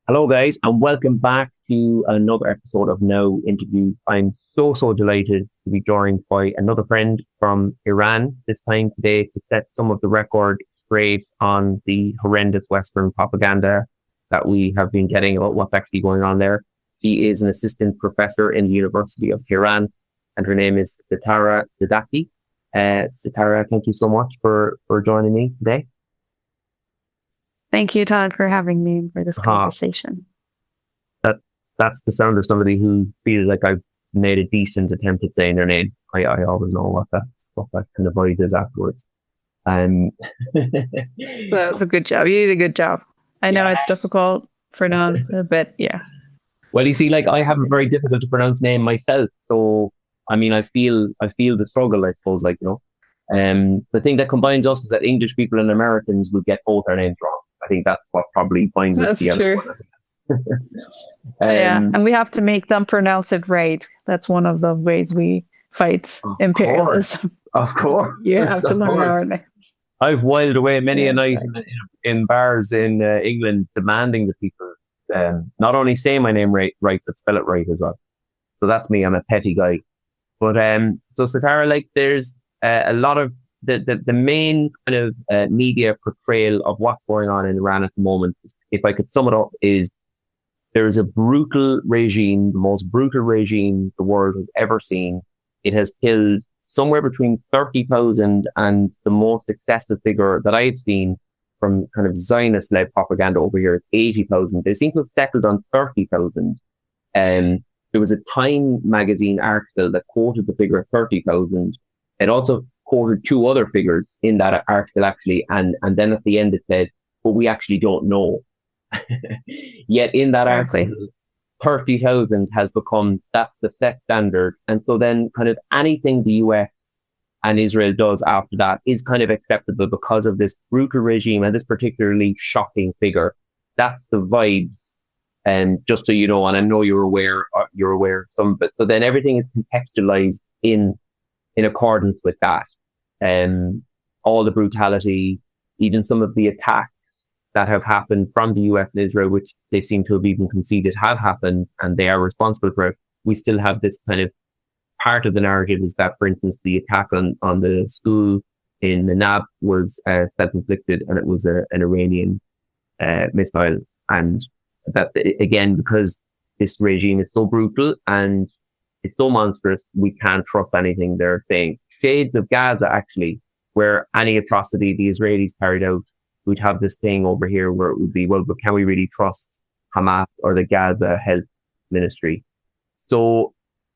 Hello, guys, and welcome back to another episode of NOOW Interviews. I'm so delighted to be joined by another friend from Iran, this time today to set some of the record straight on the horrendous Western propaganda that we have been getting about what's actually going on there. She is an assistant professor in the University of Tehran, and her name is Setareh Sadeqi. Setareh, thank you so much for joining me today. Thank you, Todd, for having me for this Uh, conversation. that's the sound of somebody who feels like I've made a decent attempt at saying their name. I always know what that kind of voice is afterwards. Um, That's a good job. You did a good job. I know yeah. it's difficult for now, but yeah. Well, you see, like I have a very difficult to pronounce name myself, so I mean, I feel the struggle, I suppose. The thing that combines us is that English people and Americans will get both our names wrong. I think that's what probably binds us That's together. true. Yeah, um, and we have to make them pronounce it right. That's one of the ways we fight of imperialism. course, of course, You have to of learn course. our name. I've whiled away many Yeah, a night exactly. in bars in England demanding that people not only say my name right, but spell it right as well. So that's me. I'm a petty guy. But so Satara, like there's a lot of the main kind of media portrayal of what's going on in Iran at the moment. If I could sum it up, is there is a brutal regime, the most brutal regime the world has ever seen. It has killed somewhere between 30,000 and the most excessive figure that I've seen from kind of Zionist-led propaganda over here is 80,000. They seem to have settled on 30,000. There was a Time magazine article that quoted the figure of 30,000. It also quoted two other figures in that article, actually. And then at the end it said, but we actually don't know. Yet in that Exactly. article, 30,000 has become, that's the set standard. And so then kind of anything the US and Israel does after that is kind of acceptable because of this brutal regime and this particularly shocking figure. That's the vibes. And just so you know, and I know you're aware of some, but so then everything is contextualized in accordance with that. And all the brutality, even some of the attacks that have happened from the US and Israel, which they seem to have even conceded have happened and they are responsible for it. We still have this kind of part of the narrative is that, for instance, the attack on the school in the NAB was self-inflicted and it was an Iranian missile. And that, again, because this regime is so brutal and it's so monstrous, we can't trust anything they're saying. Shades of Gaza, actually, where any atrocity the Israelis carried out, we'd have this thing over here where it would be, well, but can we really trust Hamas or the Gaza Health Ministry? So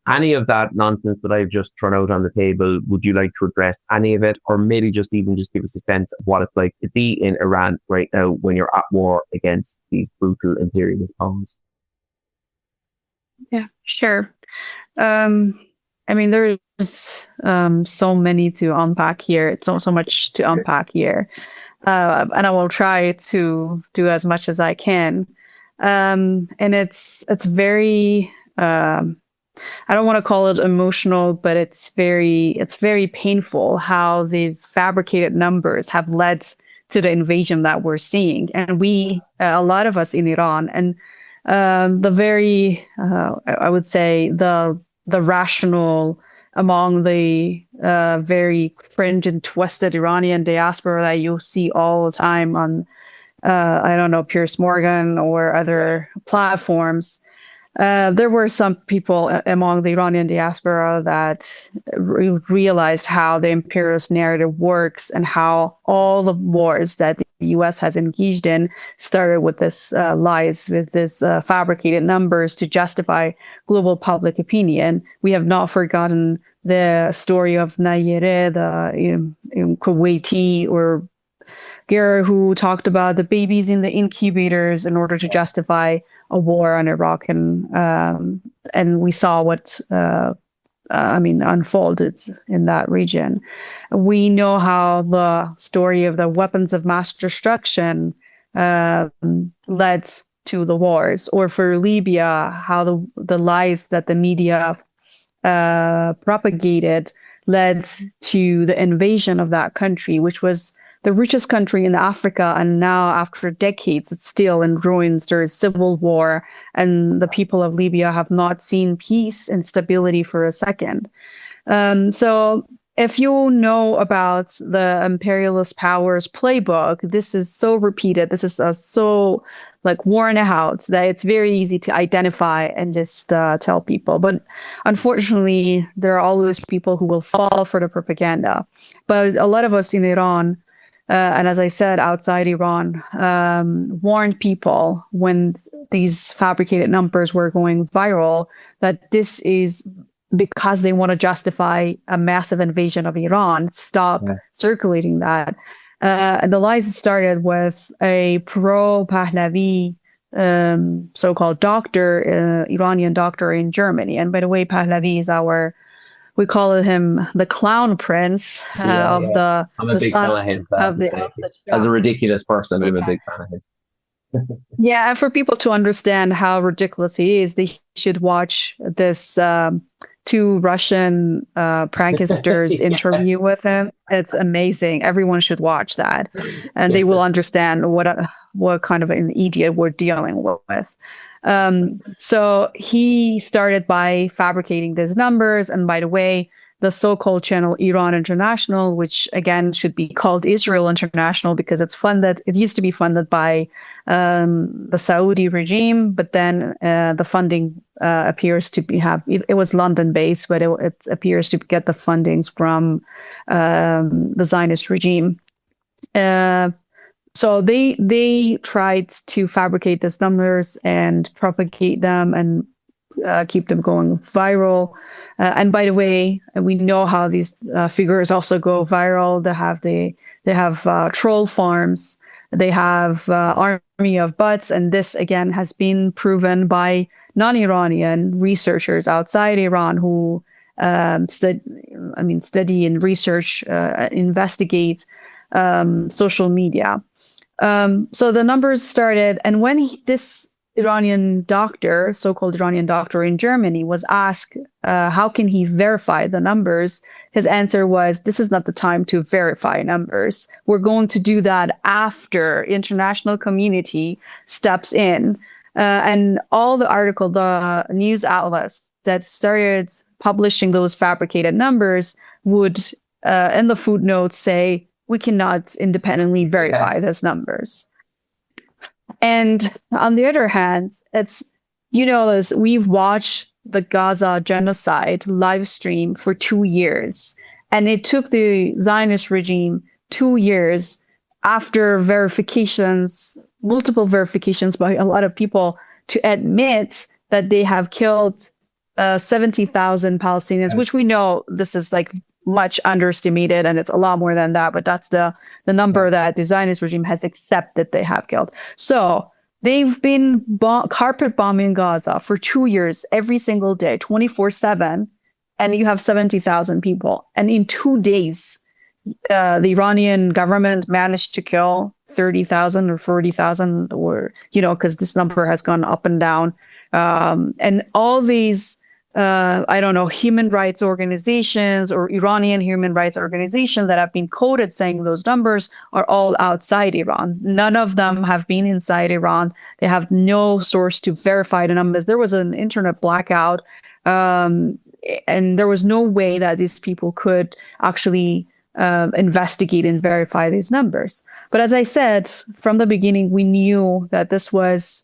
any of that nonsense that I've just thrown out on the table, would you like to address any of it? Or maybe just give us a sense of what it's like to be in Iran right now when you're at war against these brutal imperialist powers? Yeah, sure. Um, I mean, there's so many to unpack here. It's so much to unpack here. And I will try to do as much as I can. And it's very I don't want to call it emotional, but it's very painful how these fabricated numbers have led to the invasion that we're seeing, and a lot of us in Iran, and I would say the rational among the very fringe and twisted Iranian diaspora that you'll see all the time on, I don't know, Piers Morgan or other platforms. There were some people among the Iranian diaspora that realized how the imperialist narrative works and how all the wars that the US has engaged in started with this lies, with this fabricated numbers to justify global public opinion. We have not forgotten the story of Nayere, the Kuwaiti or Gera, who talked about the babies in the incubators in order to justify a war on Iraq, and we saw what unfolded in that region. We know how the story of the weapons of mass destruction led to the wars, or for Libya, how the lies that the media propagated led to the invasion of that country, which was the richest country in Africa, and now after decades, it's still in ruins. There is civil war, and the people of Libya have not seen peace and stability for a second. So if you know about the imperialist powers playbook, this is so repeated. This is so like worn out that it's very easy to identify and just tell people. But unfortunately, there are always people who will fall for the propaganda. But a lot of us in Iran, and as I said, outside Iran, warned people when these fabricated numbers were going viral that this is because they want to justify a massive invasion of Iran. Stop circulating that. And the lies started with a pro-Pahlavi so-called doctor, Iranian doctor in Germany. And by the way, Pahlavi is we call him the clown prince of the I'm a big fan of his. As a ridiculous person, I'm a big fan of his. Yeah, and for people to understand how ridiculous he is, they should watch this two Russian pranksters interview with him. It's amazing. Everyone should watch that, and they will understand what kind of an idiot we're dealing with. So he started by fabricating these numbers, and by the way, the so-called channel Iran International, which again should be called Israel International because it used to be funded by the Saudi regime, but then the funding appears to it was London-based, but it appears to get the fundings from the Zionist regime. So they tried to fabricate these numbers and propagate them and keep them going viral. And by the way, we know how these figures also go viral. They have troll farms. They have army of bots, and this again has been proven by non-Iranian researchers outside Iran who study and research, investigate social media. So the numbers started, and when this Iranian doctor, so-called Iranian doctor in Germany, was asked how can he verify the numbers, his answer was, this is not the time to verify numbers. We're going to do that after international community steps in. And all the news outlets that started publishing those fabricated numbers would, in the footnotes, say, we cannot independently verify those numbers. And on the other hand, we've watched the Gaza genocide live stream for 2 years. And it took the Zionist regime 2 years after multiple verifications by a lot of people, to admit that they have killed 70,000 Palestinians, which we know this is like much underestimated, and it's a lot more than that, but that's the number that the Zionist regime has accepted they have killed. So they've been carpet bombing Gaza for 2 years, every single day, 24/7, and you have 70,000 people. And in 2 days, the Iranian government managed to kill 30,000 or 40,000, or, because this number has gone up and down. And all these human rights organizations or Iranian human rights organizations that have been quoted saying those numbers are all outside Iran. None of them have been inside Iran. They have no source to verify the numbers. There was an internet blackout, and there was no way that these people could actually investigate and verify these numbers. But as I said, from the beginning, we knew that this was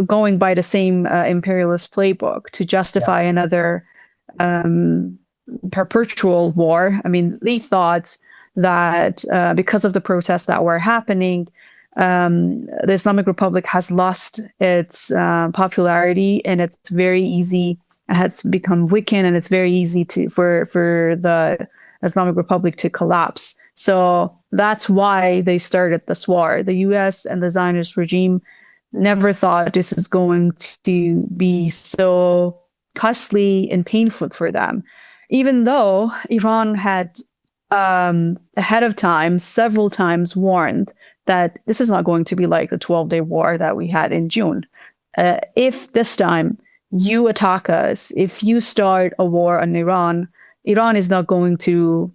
going by the same imperialist playbook to justify another perpetual war. I mean, they thought that because of the protests that were happening, the Islamic Republic has lost its popularity, and it's very easy. It has become weakened, and it's very easy for the Islamic Republic to collapse. So that's why they started this war. The U.S. and the Zionist regime never thought this is going to be so costly and painful for them, even though Iran had ahead of time several times warned that this is not going to be like the 12-day war that we had in June. If this time you attack us, if you start a war on Iran, Iran is not going to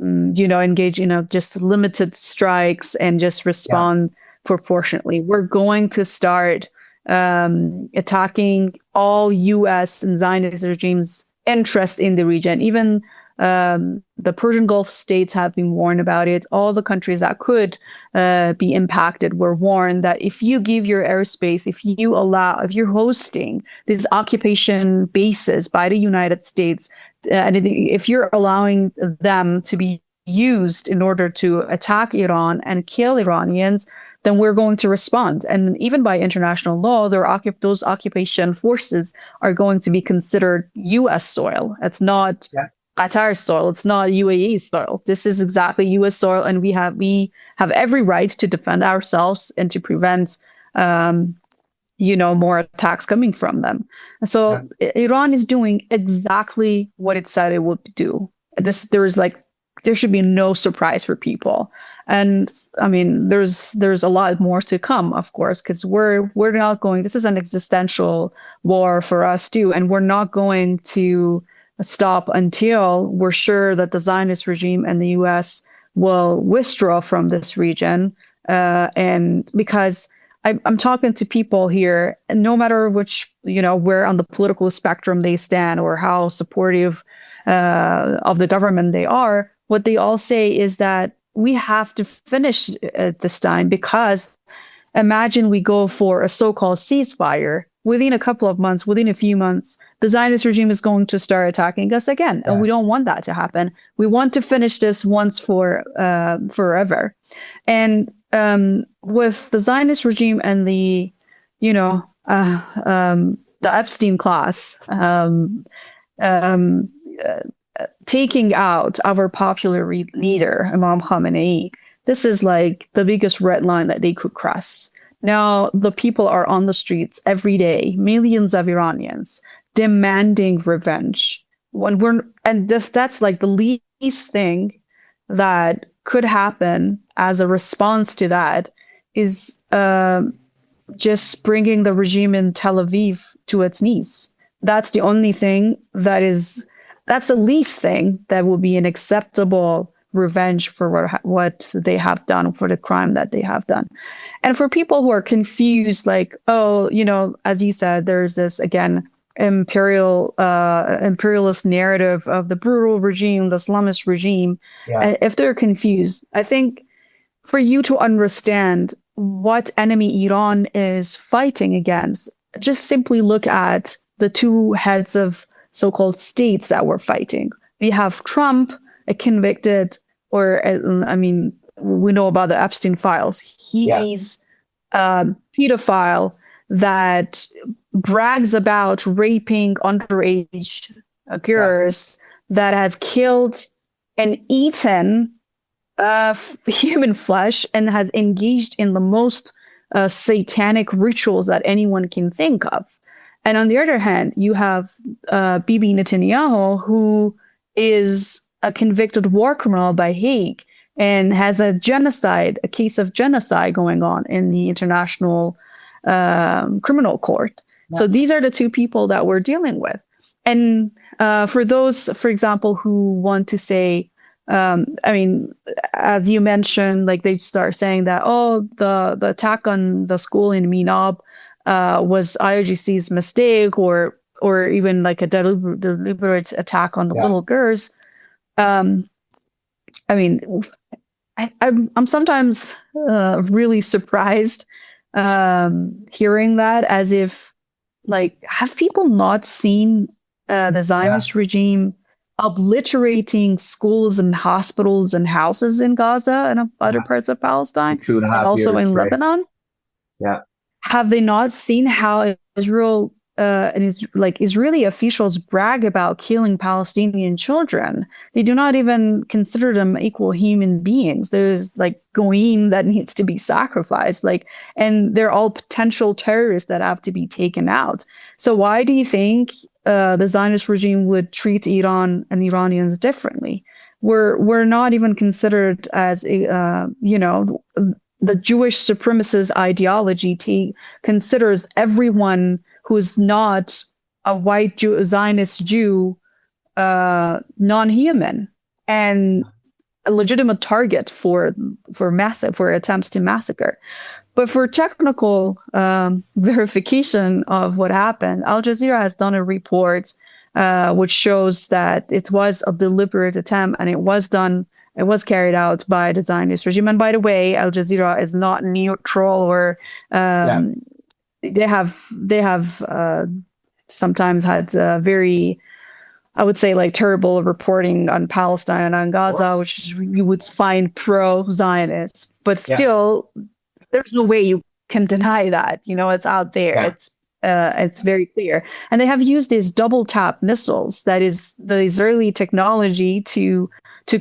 engage, just limited strikes and just respond proportionately. We're going to start attacking all U.S. and Zionist regimes' interest in the region. Even the Persian Gulf states have been warned about it. All the countries that could be impacted were warned that if you give your airspace, if you're hosting these occupation bases by the United States, and if you're allowing them to be used in order to attack Iran and kill Iranians, then we're going to respond. And even by international law, those occupation forces are going to be considered U.S. soil. It's not Qatar soil. It's not UAE soil. This is exactly U.S. soil, and we have every right to defend ourselves and to prevent, more attacks coming from them. And so Iran is doing exactly what it said it would do. There should be no surprise for people. And I mean, there's a lot more to come, of course, because we're not going. This is an existential war for us too, and we're not going to stop until we're sure that the Zionist regime and the U.S. will withdraw from this region. And because I'm talking to people here, and no matter which, where on the political spectrum they stand or how supportive of the government they are, what they all say is that we have to finish at this time, because imagine we go for a so-called ceasefire. Within a couple of months, within a few months, the Zionist regime is going to start attacking us again. And we don't want that to happen. We want to finish this once for forever. And with the Zionist regime and the Epstein class taking out our popular leader, Imam Khamenei, this is like the biggest red line that they could cross. Now, the people are on the streets every day, millions of Iranians demanding revenge. That's like the least thing that could happen as a response to that is just bringing the regime in Tel Aviv to its knees. That's the only thing that's the least thing that will be an acceptable revenge for what they have done, for the crime that they have done. And for people who are confused, like, as you said, there's this, again, imperialist narrative of the brutal regime, the Islamist regime. If they're confused, I think for you to understand what enemy Iran is fighting against, just simply look at the two heads of so-called states that we're fighting. We have Trump, a convicted, we know about the Epstein files. He's a pedophile that brags about raping underage girls, that has killed and eaten human flesh, and has engaged in the most satanic rituals that anyone can think of. And on the other hand, you have Bibi Netanyahu, who is a convicted war criminal by Hague and has a case of genocide going on in the International Criminal Court. So these are the two people that we're dealing with. And for those, for example, who want to say, as you mentioned, like they start saying that, the attack on the school in Minab was IRGC's mistake, or even like a deliberate attack on the little girls. I'm sometimes really surprised hearing that, as if, like, have people not seen the Zionist regime obliterating schools and hospitals and houses in Gaza and other parts of Palestine, and also in Lebanon? Have they not seen how Israel and Israeli officials brag about killing Palestinian children? They do not even consider them equal human beings. There's like goyim that needs to be sacrificed, and they're all potential terrorists that have to be taken out. So why do you think the Zionist regime would treat Iran and Iranians differently? We're not even considered as the Jewish supremacist ideology considers everyone who's not a white Zionist Jew non-human. And a legitimate target for attempts to massacre. But for technical verification of what happened, Al Jazeera has done a report which shows that it was a deliberate attempt, and it was carried out by the Zionist regime. And by the way, Al Jazeera is not neutral, or they have sometimes had very, I would say, like, terrible reporting on Palestine and on Gaza, which you would find pro-Zionist. But still, there's no way you can deny that. It's out there. It's very clear. And they have used these double tap missiles, that is the Israeli technology, to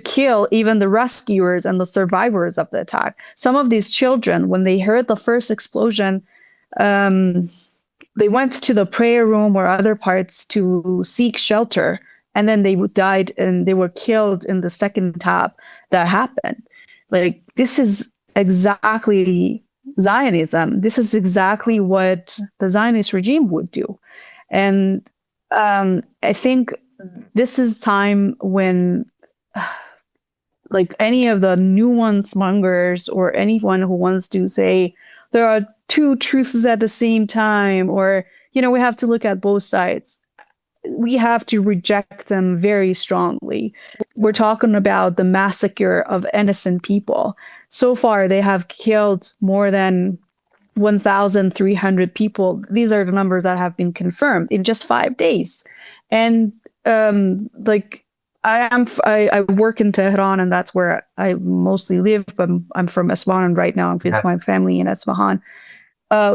kill even the rescuers and the survivors of the attack. Some of these children, when they heard the first explosion, they went to the prayer room or other parts to seek shelter, and then they died and they were killed in the second tap that happened. Like, this is exactly Zionism. This is exactly what the Zionist regime would do. And I think this is time when, like, any of the nuance mongers or anyone who wants to say there are two truths at the same time, or, we have to look at both sides, we have to reject them very strongly. We're talking about the massacre of innocent people. So far, they have killed more than 1,300 people. These are the numbers that have been confirmed in just 5 days. And I work in Tehran, and that's where I mostly live, but I'm from Isfahan right now. I'm with my family in Isfahan.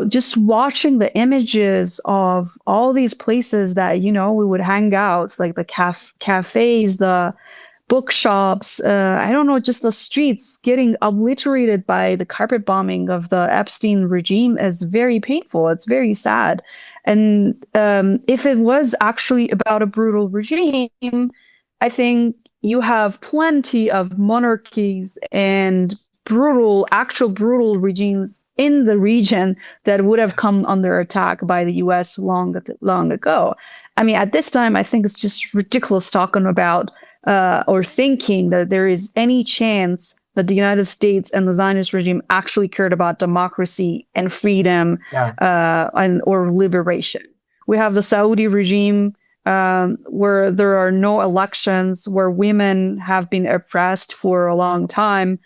Just watching the images of all these places that, we would hang out, like the cafes, the bookshops, I don't know, just the streets getting obliterated by the carpet bombing of the Epstein regime is very painful. It's very sad. And if it was actually about a brutal regime, I think you have plenty of monarchies and actual brutal regimes in the region that would have come under attack by the US long ago. I mean, at this time, I think it's just ridiculous talking about or thinking that there is any chance that the United States and the Zionist regime actually cared about democracy and freedom or liberation. We have the Saudi regime, where there are no elections, where women have been oppressed for a long time.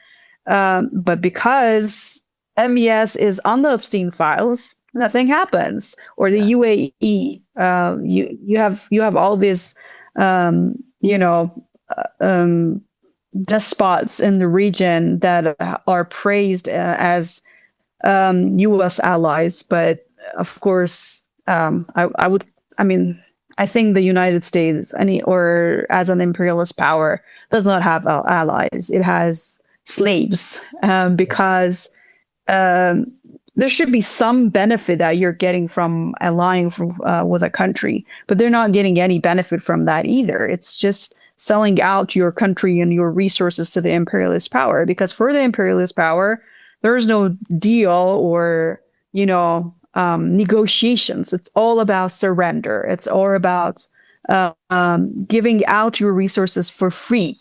But because MES is on the Epstein files, nothing happens. Or the UAE, you have all these, despots in the region that are praised as U.S. allies. But of course, I think the United States, as an imperialist power, does not have allies. It has slaves, because there should be some benefit that you're getting from allying with a country, but they're not getting any benefit from that either. It's just selling out your country and your resources to the imperialist power, because for the imperialist power, there's no deal or, negotiations. It's all about surrender. It's all about giving out your resources for free.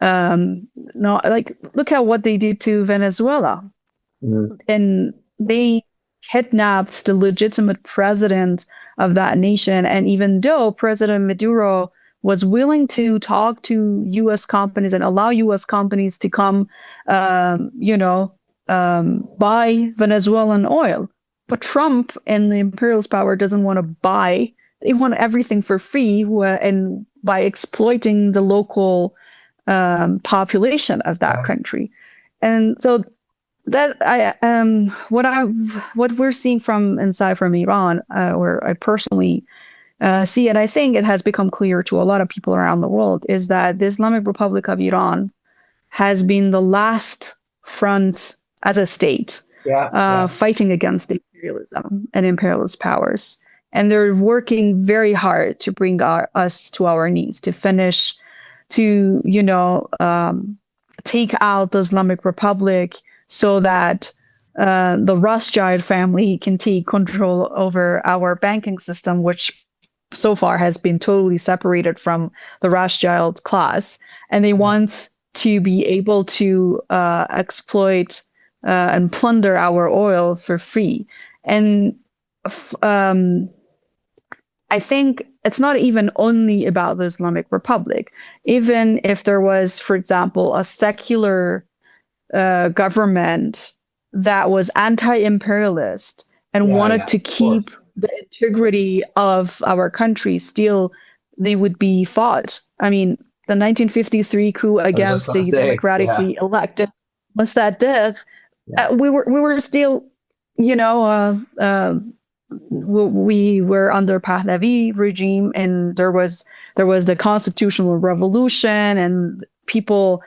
Look at what they did to Venezuela. And they kidnapped the legitimate president of that nation. And even though President Maduro was willing to talk to U.S. companies and allow U.S. companies to come, buy Venezuelan oil, but Trump and the imperialist power doesn't want to buy. They want everything for free, and by exploiting the local population of that country. And so that what we're seeing from Iran, or I personally see, and I think it has become clear to a lot of people around the world, is that the Islamic Republic of Iran has been the last front as a state fighting against imperialism and imperialist powers. And they're working very hard to bring us to our knees, to take out the Islamic Republic, so that the Rothschild family can take control over our banking system, which so far has been totally separated from the Rothschild class. And they want to be able to exploit and plunder our oil for free. And I think it's not even only about the Islamic Republic. Even if there was, for example, a secular government that was anti-imperialist and wanted to keep the integrity of our country, still they would be fought. I mean, the 1953 coup against the democratically elected Mossadegh, we were still, we were under Pahlavi regime, and there was the constitutional revolution, and the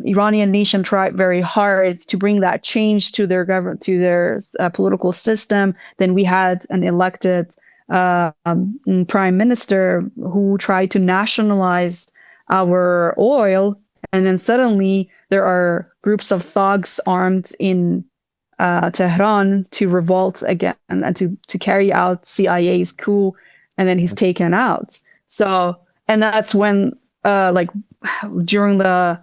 Iranian nation tried very hard to bring that change to their government, to their political system. Then we had an elected prime minister who tried to nationalize our oil, and then suddenly there are groups of thugs armed in Tehran to revolt again and to carry out CIA's coup, and then he's taken out. So, and that's when during the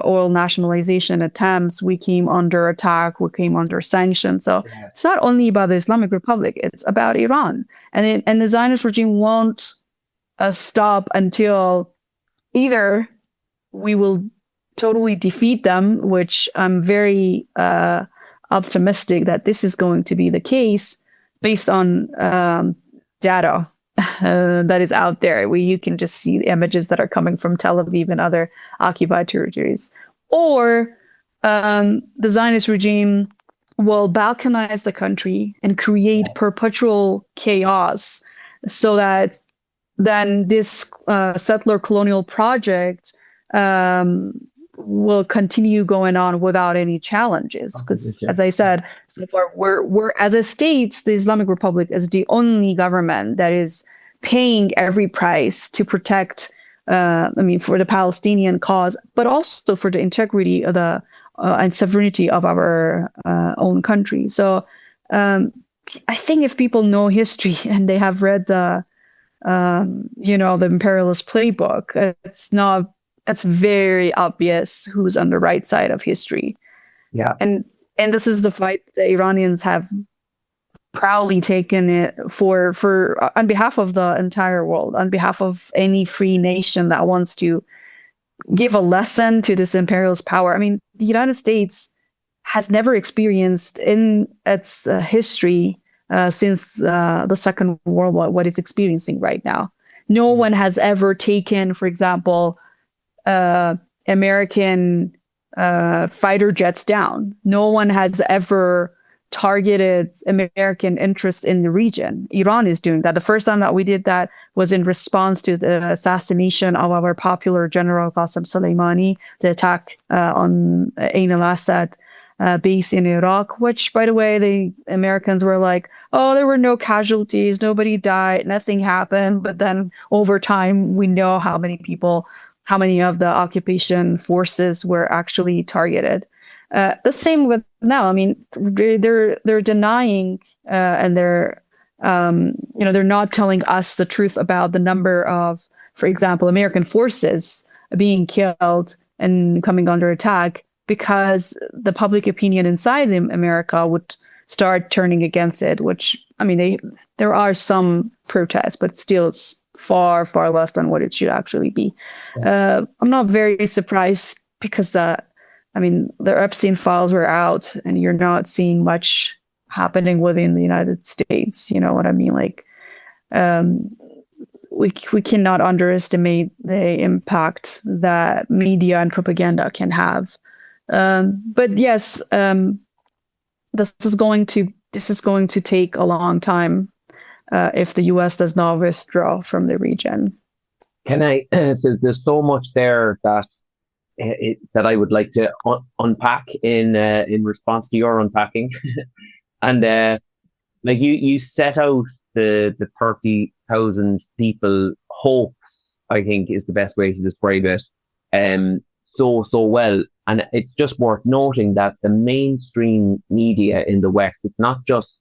oil nationalization attempts, we came under attack, we came under sanctions. So it's not only about the Islamic Republic, it's about Iran. And the Zionist regime won't stop until either we will totally defeat them, which I'm very optimistic that this is going to be the case based on data that is out there, where you can just see the images that are coming from Tel Aviv and other occupied territories. Or the Zionist regime will balkanize the country and create perpetual chaos, so that then this settler colonial project will continue going on without any challenges. Because, as I said, so far, we're as a state, the Islamic Republic is the only government that is paying every price to protect, for the Palestinian cause, but also for the integrity of the and sovereignty of our own country. So I think if people know history and they have read the imperialist playbook, it's very obvious who's on the right side of history. Yeah. And this is the fight the Iranians have proudly taken it for on behalf of the entire world, on behalf of any free nation that wants to give a lesson to this imperialist power. I mean, the United States has never experienced in its history since the Second World War what it's experiencing right now. No one has ever taken, for example, American fighter jets down. No one has ever targeted American interest in the region. Iran is doing that. The first time that we did that was in response to the assassination of our popular General Qasem Soleimani, the attack on Ain al-Assad base in Iraq, which, by the way, the Americans were like, oh, there were no casualties, nobody died, nothing happened. But then over time, we know how many of the occupation forces were actually targeted. The same with now. I mean, they're denying and they're not telling us the truth about the number of, for example, American forces being killed and coming under attack, because the public opinion inside America would start turning against it. Which, I mean, there are some protests, but still it's far, far less than what it should actually be. Yeah. I'm not very surprised, because the Epstein files were out, and you're not seeing much happening within the United States. You know what I mean? Like, we cannot underestimate the impact that media and propaganda can have. But yes, this is going to take a long time if the U.S. does not withdraw from the region. So there's so much there that I would like to unpack in response to your unpacking. And like you set out the 30,000 people hopes, I think, is the best way to describe it, so well. And it's just worth noting that the mainstream media in the West, it's not just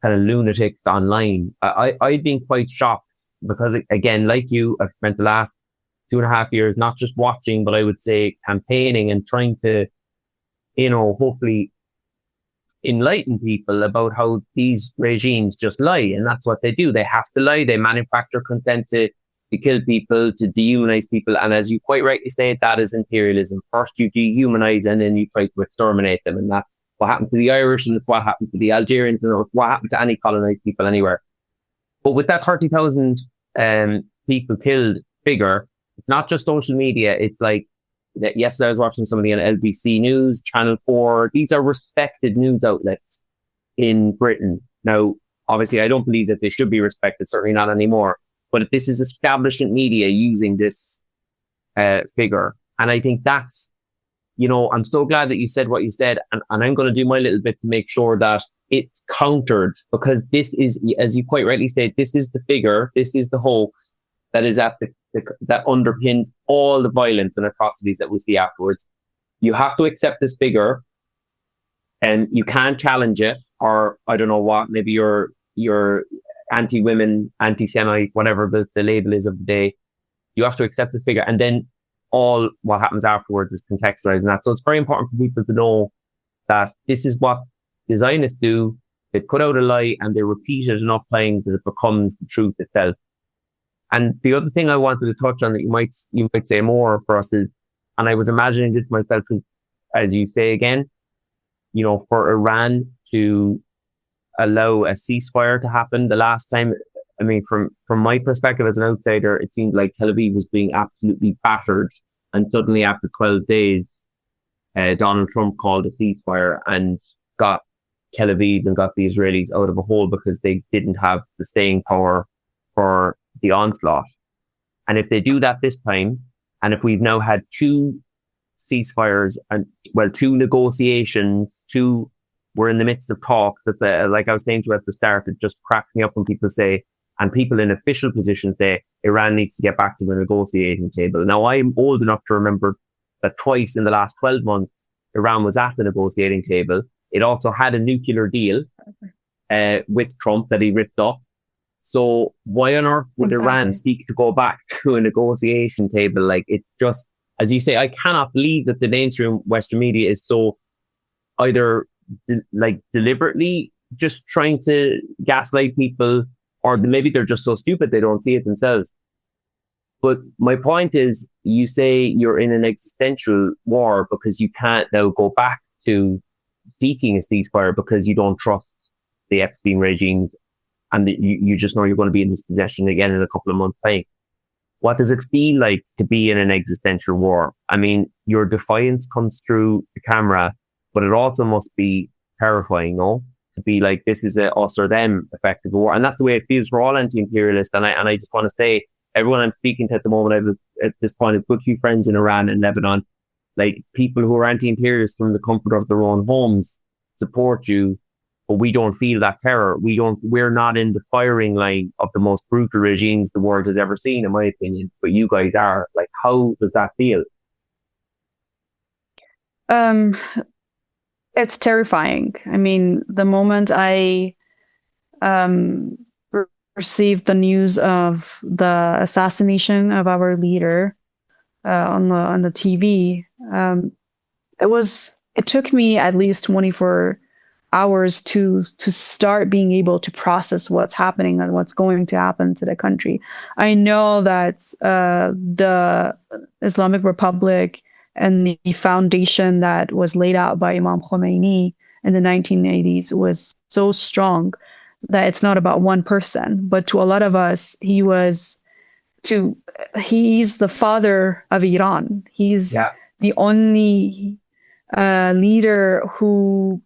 kind of lunatics online. I've been quite shocked, because, again, like you, I've spent the last 2.5 years, not just watching, but I would say campaigning and trying to, hopefully enlighten people about how these regimes just lie. And that's what they do. They have to lie. They manufacture consent to kill people, to dehumanize people. And as you quite rightly say, that is imperialism. First you dehumanize and then you try to exterminate them. And that's what happened to the Irish, and it's what happened to the Algerians, and it's what happened to any colonized people anywhere. But with that 30,000 people killed figure, it's not just social media. It's like, yesterday I was watching somebody on LBC News, Channel 4. These are respected news outlets in Britain. Now, obviously, I don't believe that they should be respected, certainly not anymore. But this is establishment media using this figure. And I think that's, I'm so glad that you said what you said. And I'm going to do my little bit to make sure that it's countered, because this is, as you quite rightly said, this is the figure, this is the hoax that is at that underpins all the violence and atrocities that we see afterwards. You have to accept this figure, and you can't challenge it, or I don't know what, maybe you're anti-women, anti-Semite, whatever the label is of the day. You have to accept this figure, and then all what happens afterwards is contextualizing that. So it's very important for people to know that this is what the Zionists do. They put out a lie and they repeat it enough times that it becomes the truth itself. And the other thing I wanted to touch on that you might say more for us is, and I was imagining this myself, because as you say again, for Iran to allow a ceasefire to happen the last time, I mean, from my perspective as an outsider, it seemed like Tel Aviv was being absolutely battered. And suddenly after 12 days, Donald Trump called a ceasefire and got Tel Aviv and got the Israelis out of a hole because they didn't have the staying power for the onslaught. And if they do that this time, and if we've now had two ceasefires and, two negotiations, we're in the midst of talks, that like I was saying to you at the start, it just cracks me up when people say, and people in official positions say, Iran needs to get back to the negotiating table. Now, I'm old enough to remember that twice in the last 12 months, Iran was at the negotiating table. It also had a nuclear deal with Trump that he ripped up. So why on earth would Iran seek to go back to a negotiation table? Like, it's just, as you say, I cannot believe that the mainstream Western media is so either deliberately just trying to gaslight people, or maybe they're just so stupid they don't see it themselves. But my point is, you say you're in an existential war because you can't now go back to seeking a ceasefire because you don't trust the Epstein regimes, and you just know you're going to be in this possession again in a couple of months' time. What does it feel like to be in an existential war? I mean, your defiance comes through the camera, but it also must be terrifying, no? To be like, this is a us or them effective war. And that's the way it feels. We're all anti-imperialist. And I just want to say, everyone I'm speaking to at the moment, at this point, I've got a few friends in Iran and Lebanon, like people who are anti-imperialist from the comfort of their own homes support you, but we don't feel that terror. We're not in the firing line of the most brutal regimes the world has ever seen, in my opinion, but you guys are. Like, how does that feel? It's terrifying. I mean, the moment I received the news of the assassination of our leader on the TV, it took me at least 24 hours to start being able to process what's happening and what's going to happen to the country. I know that the Islamic Republic and the foundation that was laid out by Imam Khomeini in the 1980s was so strong that it's not about one person, but to a lot of us, he's the father of Iran. He's the only leader who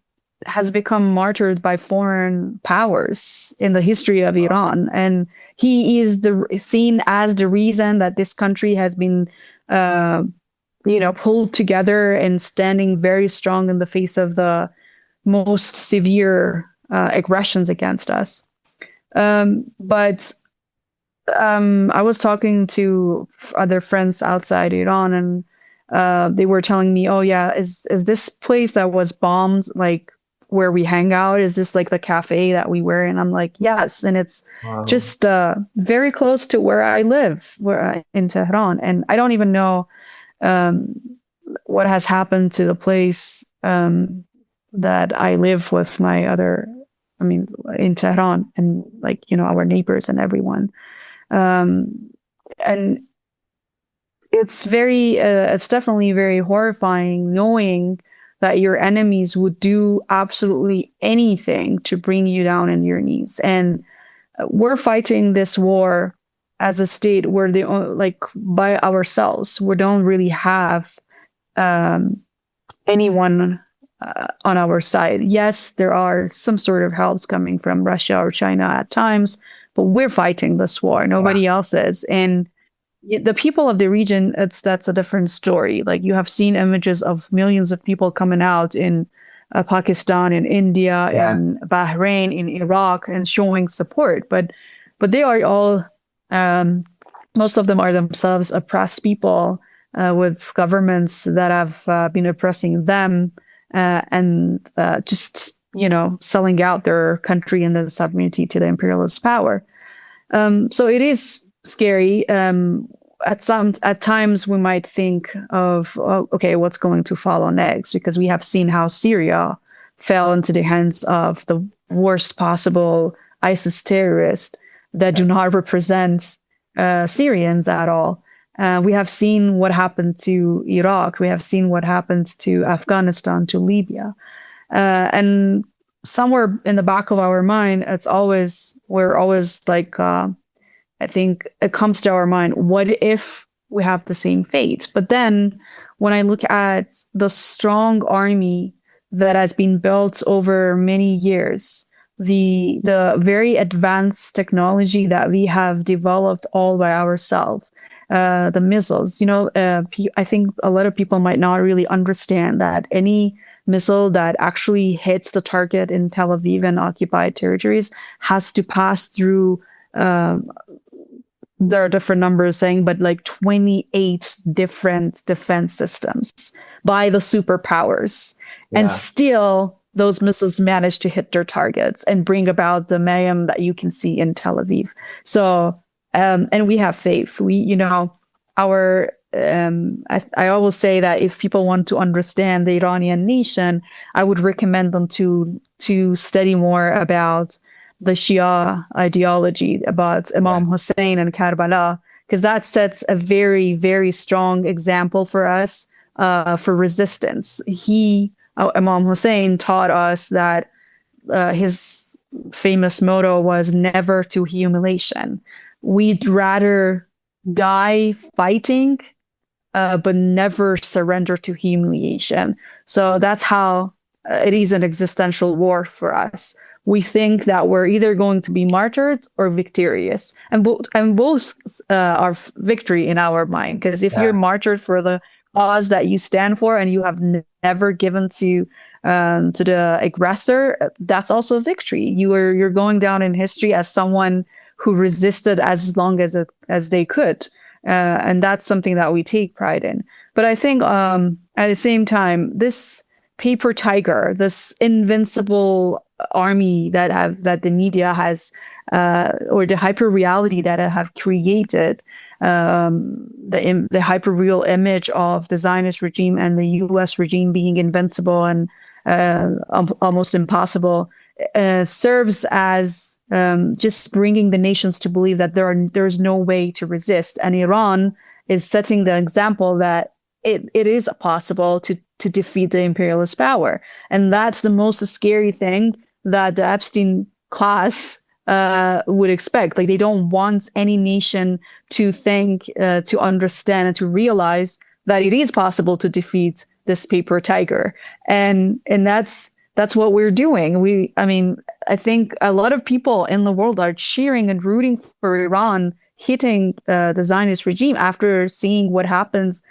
has become martyred by foreign powers in the history of Iran. And he is seen as the reason that this country has been pulled together and standing very strong in the face of the most severe aggressions against us. But I was talking to other friends outside Iran, and they were telling me, oh yeah, is this place that was bombed like where we hang out? Is this like the cafe that we were in? I'm like, yes. And it's Wow. just very close to where I live, in Tehran. And I don't even know um, what has happened to the place that I live with my other, I mean, in Tehran, and like, our neighbors and everyone. And it's definitely very horrifying knowing that your enemies would do absolutely anything to bring you down on your knees. And we're fighting this war as a state. We're like by ourselves. We don't really have um, anyone on our side. Yes, there are some sort of helps coming from Russia or China at times, but we're fighting this war. Yeah. Nobody else is. And the people of the region, that's a different story. Like, you have seen images of millions of people coming out in Pakistan, in India, in Yes. Bahrain, in Iraq, and showing support. But they are all, most of them are themselves oppressed people with governments that have been oppressing them and just selling out their country and the sovereignty to the imperialist power. So it is scary. At times we might think of, oh, okay, what's going to follow next? Because we have seen how Syria fell into the hands of the worst possible ISIS terrorists that do not represent Syrians at all. We have seen what happened to Iraq. We have seen what happened to Afghanistan, to Libya. And somewhere in the back of our mind, we're always like, I think it comes to our mind, what if we have the same fate? But then when I look at the strong army that has been built over many years, the very advanced technology that we have developed all by ourselves, the missiles, I think a lot of people might not really understand that any missile that actually hits the target in Tel Aviv and occupied territories has to pass through there are different numbers saying, but like 28 different defense systems by the superpowers. And Yeah. still, those missiles manage to hit their targets and bring about the mayhem that you can see in Tel Aviv. So, and we have faith. I always say that if people want to understand the Iranian nation, I would recommend them to study more about the Shia ideology, about Imam Hussein and Karbala, because that sets a very, very strong example for us for resistance. Imam Hussein, taught us that his famous motto was never to humiliation. We'd rather die fighting, but never surrender to humiliation. So that's how it is an existential war for us. We think that we're either going to be martyred or victorious, and both are victory in our mind. Because if you're martyred for the cause that you stand for, and you have never given to the aggressor, that's also a victory. You're going down in history as someone who resisted as long as they could, and that's something that we take pride in. But I think at the same time, this paper tiger, this invincible army that the media has, or the hyper reality that I have created, the hyper real image of the Zionist regime and the U.S. regime being invincible and almost impossible, serves as just bringing the nations to believe that there's no way to resist. And Iran is setting the example that it is possible to defeat the imperialist power. And that's the most scary thing that the Epstein class would expect. Like, they don't want any nation to think, to understand, and to realize that it is possible to defeat this paper tiger. And that's what we're doing. I think a lot of people in the world are cheering and rooting for Iran hitting the Zionist regime after seeing what happens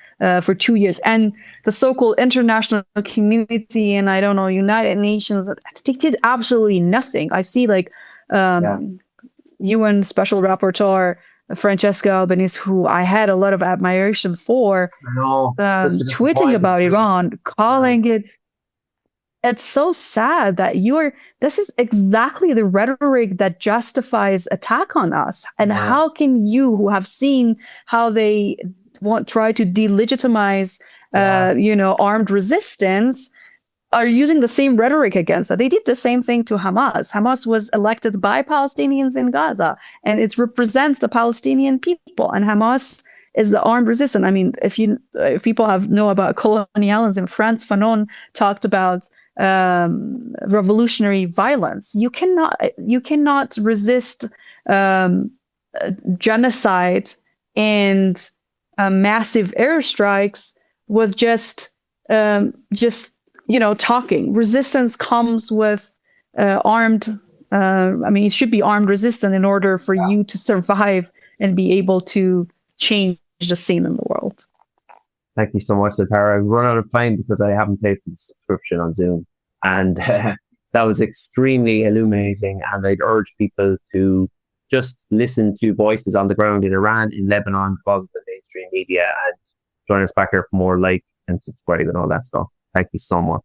for 2 years. And the so-called international community and, I don't know, United Nations, they did absolutely nothing. I see UN Special Rapporteur Francesca Albanese, who I had a lot of admiration for, tweeting about Iran, calling it it's so sad that this is exactly the rhetoric that justifies attack on us. And how can you, who have seen how they try to delegitimize, armed resistance, are using the same rhetoric against it? They did the same thing to Hamas. Hamas was elected by Palestinians in Gaza, and it represents the Palestinian people. And Hamas is the armed resistance. I mean, if people know about colonialism, Frantz Fanon talked about revolutionary violence. You cannot resist genocide and massive airstrikes with just talking. Resistance comes with armed. It should be armed resistance in order for you to survive and be able to change the scene in the world. Thank you so much, Setareh. I've run out of time because I haven't paid for the subscription on Zoom. And that was extremely illuminating. And I'd urge people to just listen to voices on the ground in Iran, in Lebanon, follow the mainstream media, and join us back here for more like and subscribe and all that stuff. Thank you so much.